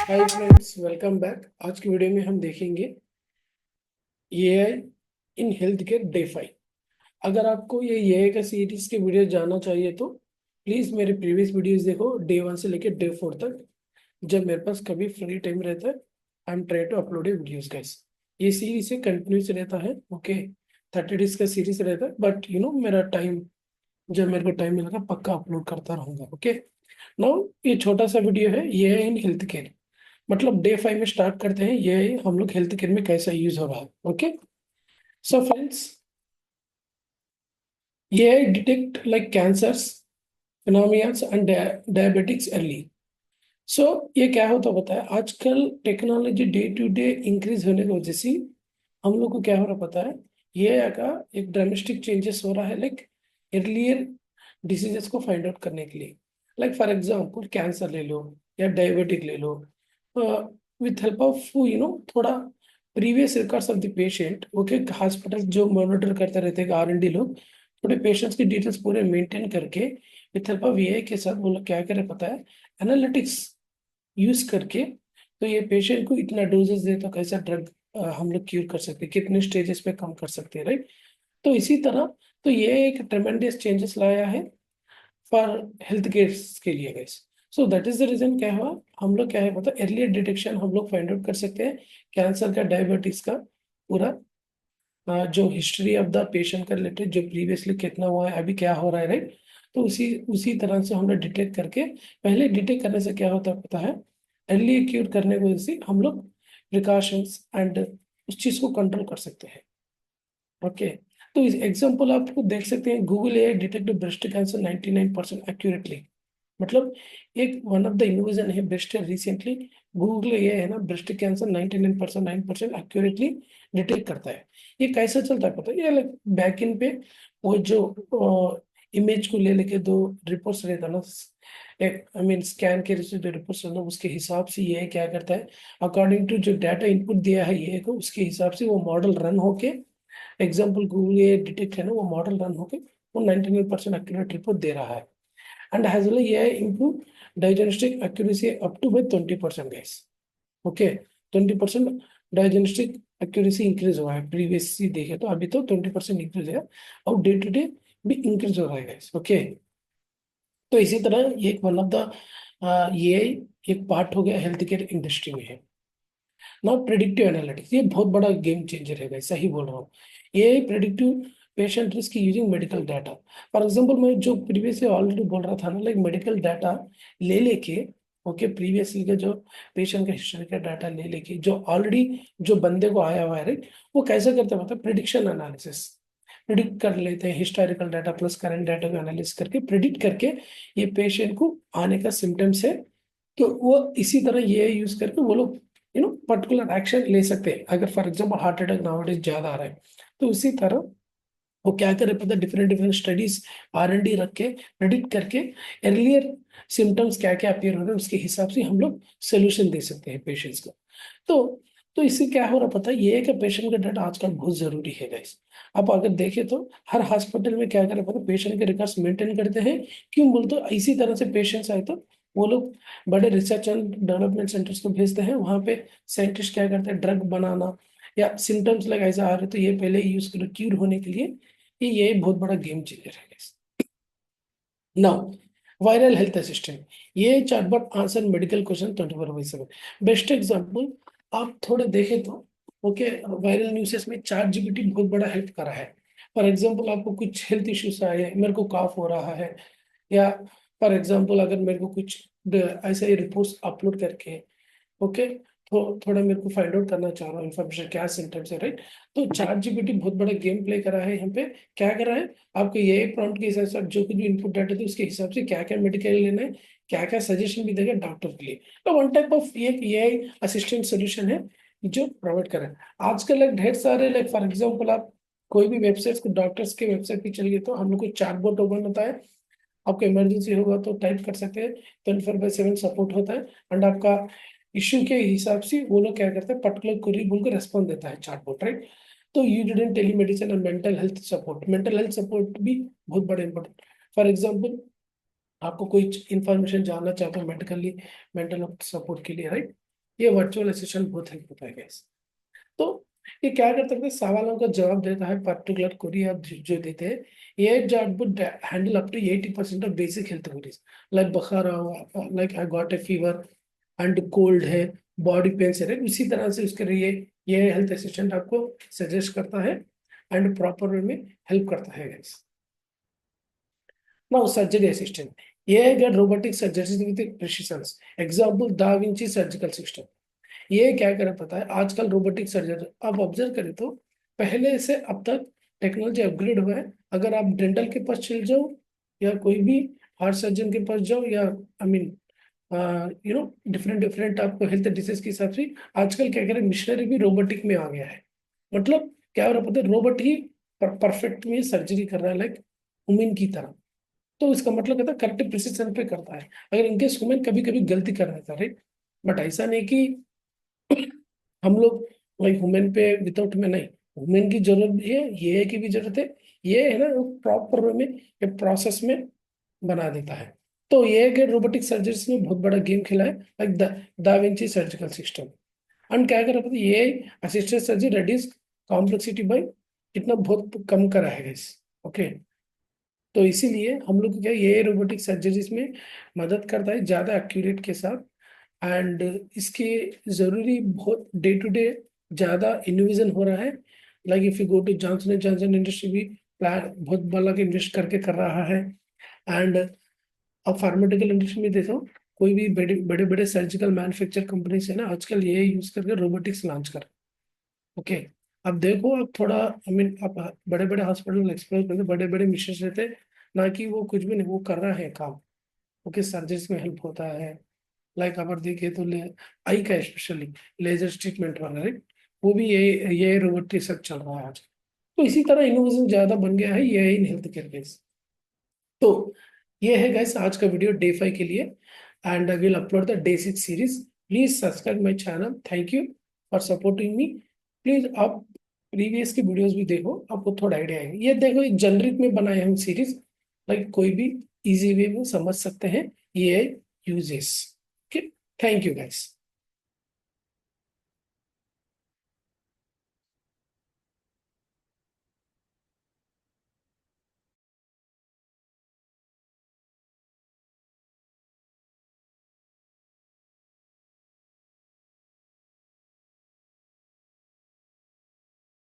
Hi friends, welcome back. आज की video में हम देखेंगे AI in health care day 5। अगर आपको ये एआई का सीरीज के वीडियो जानना चाहिए तो प्लीज़ मेरे प्रीवियस वीडियोस देखो, डे 1 से लेकर डे 4 तक। जब मेरे पास कभी फ्री टाइम रहता है, I am try to upload a videos guys. ये सीरीज से कंटिन्यूस रहता है, ओके। 30 डेज का सीरीज रहता है, बट मेरा टाइम, जब मेरे को टाइम मिलेगा पक्का अपलोड करता रहूंगा, ओके। नाउ ये छोटा सा वीडियो है एआई इन हेल्थ केयर, मतलब डे 5 में स्टार्ट करते हैं ये हम लोग हेल्थ केयर में कैसा यूज हो रहा है, ओके। सो फ्रेंड्स, ये detect like cancers, phenomenons and diabetics early. So ये क्या होता पता है, आजकल technology day to day increase होने की वजह से हम लोग को क्या हो रहा पता है, ये का एक ड्रामेस्टिक चेंजेस हो रहा है, लाइक अर्लियर डिसीजेस को फाइंड आउट करने के लिए। लाइक फॉर एग्जांपल कैंसर ले लो या डायबिटिक ले लो, विथ हेल्प ऑफ थोड़ा previous records of the patient, okay. Hospital जो मॉनिटर करते रहते हैं R&D लोग, थोड़े पेशेंट्स की डिटेल्स पूरे मेंटेन करके विथ हेल्प ऑफ AI के साथ वो लोग क्या करें पता है, एनालिटिक्स यूज करके, तो ये पेशेंट को इतना डोजेस दे तो कैसा ड्रग हम लोग क्यूर कर सकते हैं, कितने स्टेजेस पे कम कर सकते हैं, राइट। तो इसी तरह, तो ये एक ट्रेमेंडस चेंजेस लाया है फॉर हेल्थ केयर के लिए guys. So that is the reason क्या हुआ, हम लोग क्या है पता, अर्लियर डिटेक्शन हम लोग फाइंड आउट कर सकते हैं कैंसर का, डायबिटीज का पूरा जो हिस्ट्री ऑफ द पेशेंट का रिलेटेड, जो प्रीवियसली कितना हुआ है, अभी क्या हो रहा है, राइट। तो उसी उसी तरह से हम लोग डिटेक्ट करके, पहले डिटेक्ट करने से क्या होता है पता है, अर्ली क्यूर करने की वजह से हम लोग प्रिकॉशंस एंड उस चीज को कंट्रोल कर सकते हैं, ओके। तो इस एग्जांपल आपको देख सकते हैं, Google AI detect breast cancer 99% accurately. मतलब एक वन ऑफ द इनोवेशन है ब्रेस्ट रिसेंटली, गूगल ये है ना, ब्रेस्ट कैंसर 99% 9% एक्यूरेटली डिटेक्ट करता है। ये कैसा चलता है पता है, ये लाइक बैक इन पे वो जो इमेज को ले लेके दो रिपोर्ट्स रहता है ना, एक आई मीन स्कैन के जो रिपोर्ट्स रहता है उसके हिसाब से ये क्या करता है, अकॉर्डिंग टू जो डाटा इनपुट दिया है ये को, उसके हिसाब से वो मॉडल रन होके, एग्जाम्पल गूगल ये डिटेक्ट है ना, वो मॉडल रन होके वो 99% एक्यूरेट रिपोर्ट दे रहा है। And as well AI improve diagnostic accuracy up to by 20% guys, okay। 20% diagnostic accuracy increase हुआ है, प्रीवियसली देखे तो अभी तो 20% इंक्रीज है, और डे टू डे भी इंक्रीज हो रहा है गाइस, ओके। तो इसी तरह ये एक वन ऑफ द ये एक पार्ट हो गया हेल्थ केयर इंडस्ट्री में है। नाउ प्रिडिक्टिव एनालिटिक्स, ये बहुत बड़ा गेम चेंजर है गाइस, सही बोल रहा हूँ। ये predictive patient risk using medical data. For example मैं जो प्रीवियसली ऑलरेडी बोल रहा था ना, लाइक मेडिकल डाटा ले लेके, ओके, प्रीवियसली का जो पेशेंट का हिस्ट्री का डाटा ले लेके, जो ऑलरेडी जो बंदे को आया हुआ है, राइट, वो कैसे करते हैं मतलब प्रिडिक्शन एनालिसिस, प्रिडिक्ट कर लेते हैं historical data plus current data को एनालिसिस करके प्रिडिक्ट करके ये पेशेंट को आने का सिम्टम्स है, तो वो इसी तरह ये यूज करके वो लोग पर्टिकुलर एक्शन ले सकते हैं। अगर for example heart attack nowadays ज्यादा आ रहा है, तो उसी तरह वो क्या करे पता, डिफरेंट डिफरेंट स्टडीज R&D रख के प्रेडिक्ट करके अर्लियर सिम्टम्स क्या क्या अपीयर हो रहे हैं उसके हिसाब से हम लोग सोल्यूशन दे सकते हैं पेशेंट्स को। तो तो इससे क्या हो रहा पता है, ये है कि पेशेंट का डाटा आजकल बहुत जरूरी है गाइस। आप अगर देखें तो हर हॉस्पिटल में क्या करे पता, पेशेंट के रिकॉर्ड्स मेंटेन करते हैं। क्यों बोलते हो, इसी तरह से पेशेंट्स आए तो वो लोग बड़े रिसर्च एंड डेवलपमेंट सेंटर्स को भेजते हैं, वहाँ पे साइंटिस्ट क्या करते हैं, ड्रग बनाना या सिम्टम्स लग ऐसा आ रहे तो ये पहले यूज करो क्यूर होने के लिए। ये बहुत बड़ा गेम चेंजर है guys। Now viral health assistant, ये chatbot answer medical question 24/7। Best example आप थोड़े देखें तो, ओके, वायरल न्यूज़ेस में ChatGPT बहुत बड़ा हेल्प कर रहा है। फॉर एग्जांपल आपको कुछ हेल्थ इश्यूज आए हैं, मेरे को काफ हो रहा है, या फॉर एग्जांपल अगर मेरे को कुछ ऐसे ही रिपोर्ट्स अपलोड करके, ओके, तो थोड़ा मेरे को फाइंड आउट करना चाह रहा हूँ इन्फॉर्मेशन क्या सिम्टम्स है, राइट। तो ChatGPT बहुत बड़ा गेम प्ले करा है यहाँ पे। क्या करा है, आपको ये प्रॉम्प्ट के हिसाब से जो कुछ भी इनपुट डाटा थे उसके हिसाब से क्या क्या मेडिकल लेना है, क्या क्या सजेशन भी देगा डॉक्टर के लिए। तो वन टाइप ऑफ ये असिस्टेंट सोल्यूशन है जो प्रोवाइड कर रहा है। आजकल लाइक ढेर सारे, लाइक फॉर एग्जाम्पल आप कोई भी वेबसाइट, डॉक्टर्स के वेबसाइट पे चलिए तो हम लोग को चैटबॉट ओपन होता है, आपको इमरजेंसी होगा तो टाइप कर सकते हैं, 24/7 सपोर्ट होता है। एंड आपका इश्यू के हिसाब से वो लोग क्या करते हैं, पर्टिकुलर क्वेरी बोल के रेस्पॉन्ड देता है चैटबॉट, राइट। तो यू डिडेंट टेलीमेडिसिन और मेंटल हेल्थ सपोर्ट भी बहुत बड़ा इंपॉर्टेंट। फॉर एग्जांपल आपको कोई इंफॉर्मेशन जानना चाहते हो मेडिकली, मेंटल हेल्थ सपोर्ट के लिए, राइट, ये वर्चुअल असिस्टेंट बहुत हेल्प होता है guys। तो ये क्या कर सकते हैं, सवालों का जवाब देता है, पर्टिकुलर क्वेरी आप जो देते हैं। ये chatbot handle up to 80% of basic health queries, like बुखार हुआ, like I got a fever and cold है, बॉडी पेन है, उसी तरह से उसके लिए ये हेल्थ असिस्टेंट आपको सजेस्ट करता है एंड प्रॉपर वे में हेल्प करता है guys। नाउ सर्जरी असिस्टेंट, ये है robotic surgery with precision. Example da Vinci surgical system. ये क्या करे पता है, आजकल रोबोटिक सर्जरी आप ऑब्जर्व करें तो पहले से अब तक टेक्नोलॉजी अपग्रेड हुआ है। अगर आप डेंटल के पास चल जाओ या कोई भी हार्ट सर्जन के पास जाओ, या आई मीन डिफरेंट डिफरेंट आपको हेल्थ डिसीज के हिसाब से आजकल क्या करें, मिशनरी भी रोबोटिक में आ गया है। मतलब क्या हो रहा है पता है, रोबोट ही परफेक्ट में सर्जरी कर रहा है, लाइक ह्यूमन की तरह। तो इसका मतलब कहता है करेक्ट प्रिसिशन पे करता है। अगर इनकेस ह्यूमन कभी कभी गलती कर रहा था, राइट, बट ऐसा नहीं कि हम लोग वही ह्यूमन पे विदाउट में नहीं, ह्यूमन की जरूरत भी है, ये की भी जरूरत है। ये है ना, प्रॉपर वे में ये प्रोसेस में बना देता है। तो ये है कि रोबोटिक सर्जरी में बहुत बड़ा गेम खेला है, like da Vinci surgical system. And क्या कर रहा है, ये assisted surgery reduce complexity by कितना बहुत कम करा है इस। ओके, तो इसीलिए हम लोग को क्या, ये रोबोटिक सर्जरीज में मदद करता है ज़्यादा एक्यूरेट के साथ। एंड इसके जरूरी बहुत डे टू डे ज़्यादा इनोवेशन हो रहा है। Like if you go to Johnson and Johnson, industry भी प्लान बहुत बड़ा के इन्वेस्ट करके कर रहा है। एंड अब फार्मास्यूटिकल इंडस्ट्री में देखो, कोई भी बड़े बड़े बड़े सर्जिकल मैन्युफैक्चर कंपनीज है ना, आजकल ये यूज करके रोबोटिक्स लॉन्च कर। ओके, अब देखो, अब थोड़ा आई मीन आप बड़े बड़े हॉस्पिटल एक्सप्लोर करते, बड़े बड़े मिशन रहते, ना कि वो कुछ भी नहीं, वो कर रहा है काम। ओके, सर्जरीज में हेल्प होता है। लाइक अगर देखिए तो आई का स्पेशली लेजर ट्रीटमेंट वाला, राइट, वो भी ये रोबोट के साथ चल रहा है आज। तो इसी तरह इनोवेशन ज्यादा बन गया है ये इन हेल्थ केयर केस। तो ये है गाइस आज का वीडियो डे 5 के लिए। And I will upload the day 6 series. Please subscribe my channel. Thank you for supporting me. Please आप प्रीवियस की वीडियोस भी देखो, आपको थोड़ा आइडिया आएगा। ये देखो, एक जनरिक में बनाए हम सीरीज, लाइक कोई भी इजी वे में समझ सकते हैं ये uses. Okay, thank you guys.